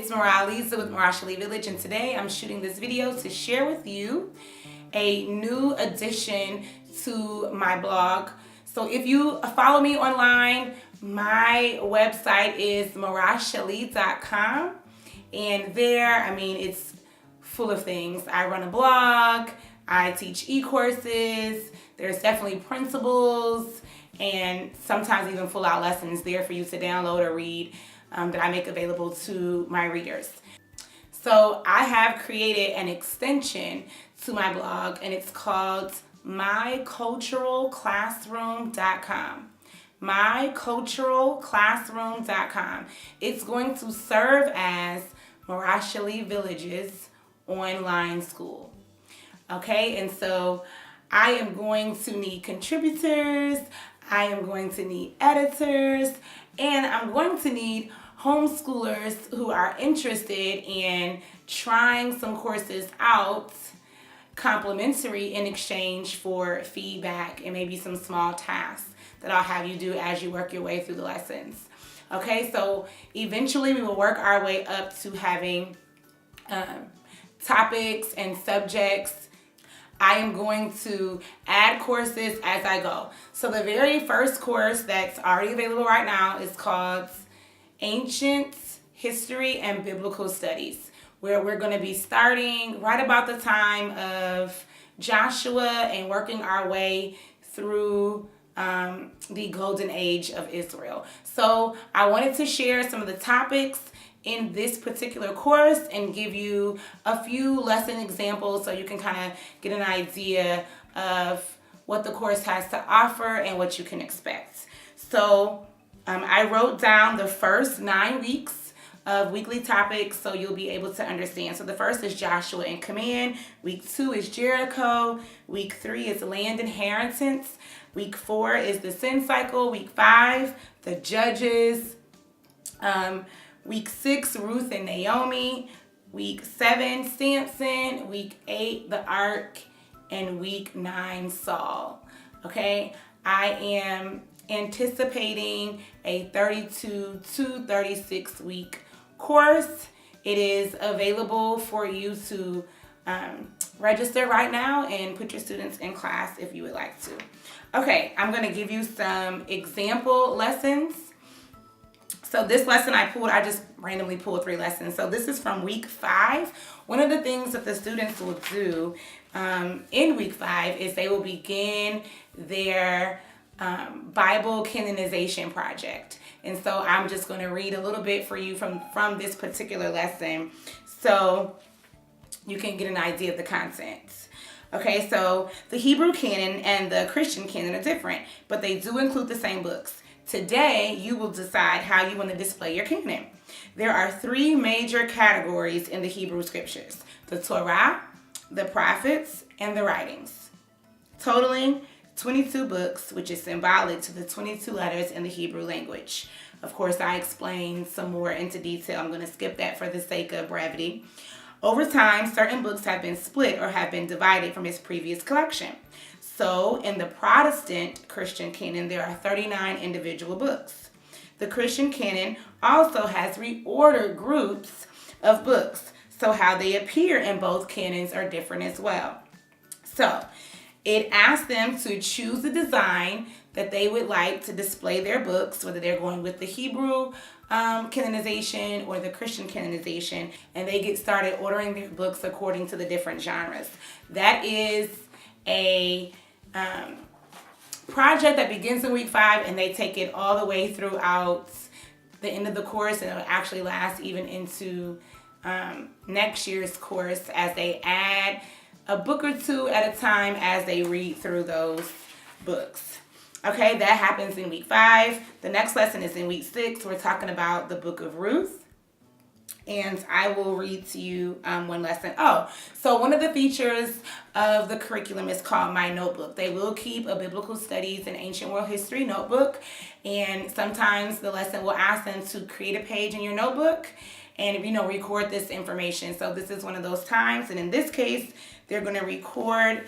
it's Morah Alizah with Morah Sheli Village, and today I'm shooting this video to share with you a new addition to my blog. So if you follow me online, my website is morahsheli.com, and there, it's full of things. I run a blog, I teach e-courses, there's definitely principles, and sometimes even full-out lessons there for you to download or read that I make available to my readers. So I have created an extension to my blog, and it's called myculturalclassroom.com. myculturalclassroom.com. It's going to serve as Morah Sheli Village's online school. Okay, and so I am going to need contributors, I am going to need editors, and I'm going to need homeschoolers who are interested in trying some courses out complimentary in exchange for feedback and maybe some small tasks that I'll have you do as you work your way through the lessons. Okay, so eventually we will work our way up to having topics and subjects. I am going to add courses as I go. So the very first course that's already available right now is called Ancient History and Biblical Studies, where we're going to be starting right about the time of Joshua and working our way through the golden age of Israel. So I wanted to share some of the topics in this particular course and give you a few lesson examples so you can kind of get an idea of what the course has to offer and what you can expect. So I wrote down the first 9 weeks of weekly topics so you'll be able to understand. So the first is Joshua in command. Week 2 is Jericho. Week 3 is land inheritance. Week 4 is the sin cycle. Week 5, the judges. Week 6, Ruth and Naomi. Week 7, Samson. Week 8, the Ark. And week 9, Saul. Okay, I am anticipating a 32 to 36 week course. It is available for you to register right now and put your students in class if you would like to. Okay, I'm going to give you some example lessons. So this lesson I just randomly pulled 3 lessons. So this is from week 5. One of the things that the students will do in week 5 is they will begin their Bible canonization project. And so I'm just going to read a little bit for you from this particular lesson so you can get an idea of the content. Okay, so the Hebrew canon and the Christian canon are different, but they do include the same books. Today, you will decide how you want to display your canon. There are 3 major categories in the Hebrew scriptures: the Torah, the prophets, and the writings, totaling 22 books, which is symbolic to the 22 letters in the Hebrew language. Of course, I explained some more into detail. I'm going to skip that for the sake of brevity. Over time, certain books have been split or have been divided from its previous collection. So, in the Protestant Christian canon, there are 39 individual books. The Christian canon also has reordered groups of books, so how they appear in both canons are different as well. So, it asks them to choose a design that they would like to display their books, whether they're going with the Hebrew canonization or the Christian canonization, and they get started ordering their books according to the different genres. That is a project that begins in week 5, and they take it all the way throughout the end of the course, and it will actually last even into next year's course as they add a book or 2 at a time as they read through those books. Okay, that happens in week 5. The next lesson is in week 6. We're talking about the book of Ruth. And I will read to you one lesson. So one of the features of the curriculum is called My Notebook. They will keep a biblical studies and ancient world history notebook. And sometimes the lesson will ask them to create a page in your notebook and, record this information. So this is one of those times. And in this case, they're going to record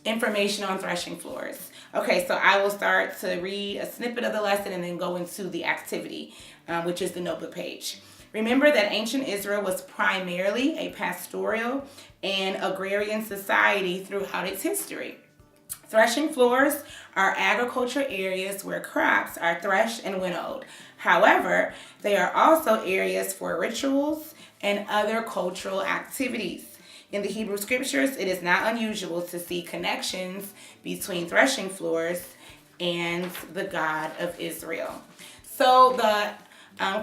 information on threshing floors. Okay, so I will start to read a snippet of the lesson and then go into the activity, which is the notebook page. Remember that ancient Israel was primarily a pastoral and agrarian society throughout its history. Threshing floors are agricultural areas where crops are threshed and winnowed. However, they are also areas for rituals and other cultural activities. In the Hebrew scriptures, it is not unusual to see connections between threshing floors and the God of Israel. So the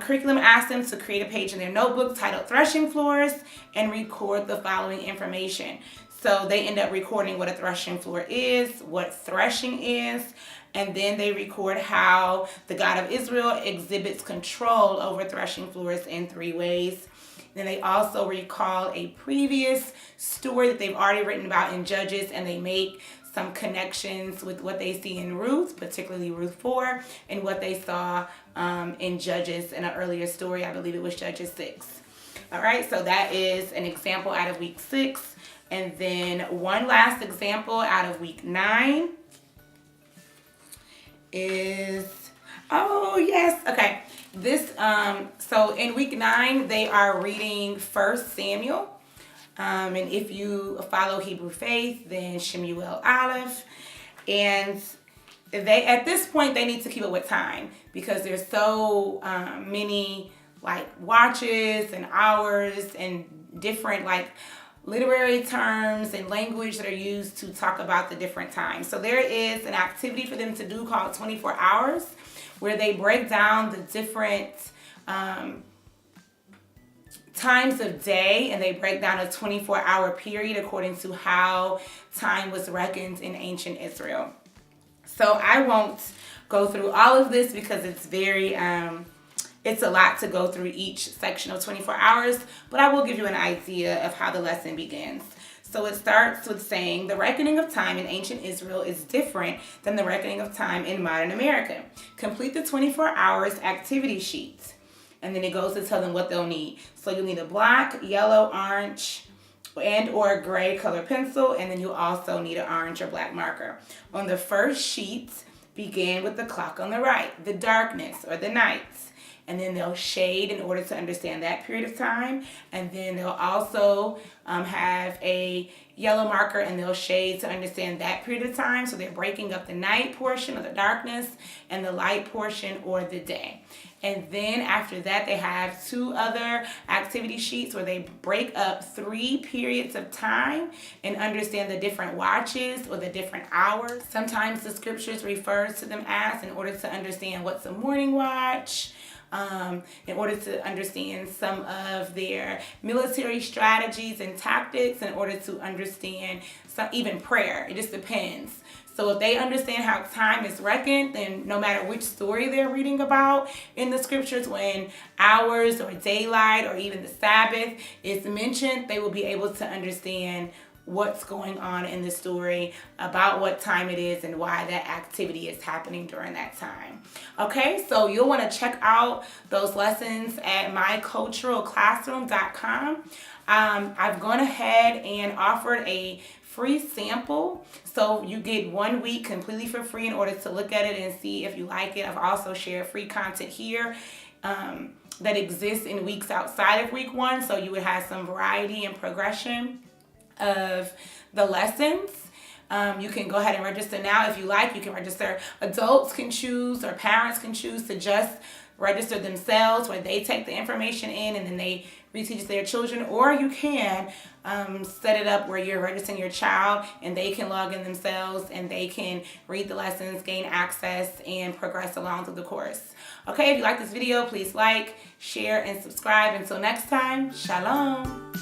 curriculum asked them to create a page in their notebook titled Threshing Floors and record the following information. So they end up recording what a threshing floor is, what threshing is, and then they record how the God of Israel exhibits control over threshing floors in 3 ways. Then they also recall a previous story that they've already written about in Judges, and they make some connections with what they see in Ruth, particularly Ruth 4, and what they saw in Judges in an earlier story. I believe it was Judges 6. All right, so that is an example out of week 6. And then one last example out of week 9 is, oh yes, okay. This, so in week 9, they are reading 1 Samuel. And if you follow Hebrew faith, then Shemuel Aleph. And they, at this point, they need to keep up with time because there's so many like watches and hours and different like literary terms and language that are used to talk about the different times. So there is an activity for them to do called 24 hours where they break down the different times of day, and they break down a 24-hour period according to how time was reckoned in ancient Israel. So I won't go through all of this because it's very it's a lot to go through each section of 24 hours, but I will give you an idea of how the lesson begins. So it starts with saying the reckoning of time in ancient Israel is different than the reckoning of time in modern America. Complete the 24 hours activity sheet. And then it goes to tell them what they'll need. So you'll need a black, yellow, orange, and or gray color pencil, and then you'll also need an orange or black marker. On the first sheet, begin with the clock on the right, the darkness or the night. And then they'll shade in order to understand that period of time. And then they'll also have a yellow marker and they'll shade to understand that period of time. So they're breaking up the night portion or the darkness and the light portion or the day. And then after that, they have 2 other activity sheets where they break up 3 periods of time and understand the different watches or the different hours. Sometimes the scriptures refers to them as, in order to understand what's a morning watch, in order to understand some of their military strategies and tactics, in order to understand some, even prayer. It just depends. So if they understand how time is reckoned, then no matter which story they're reading about in the scriptures, when hours or daylight or even the Sabbath is mentioned, they will be able to understand what's going on in the story, about what time it is, and why that activity is happening during that time. Okay, so you'll want to check out those lessons at myculturalclassroom.com. I've gone ahead and offered a free sample, so you get 1 week completely for free in order to look at it and see if you like it. I've also shared free content here that exists in weeks outside of week 1, so you would have some variety and progression of the lessons. You can go ahead and register now if you like. You can register. Adults can choose, or parents can choose to just register themselves, where they take the information in and then they reteach their children, or you can set it up where you're registering your child and they can log in themselves and they can read the lessons, gain access, and progress along through the course. Okay, if you like this video, please like, share, and subscribe. Until next time, shalom.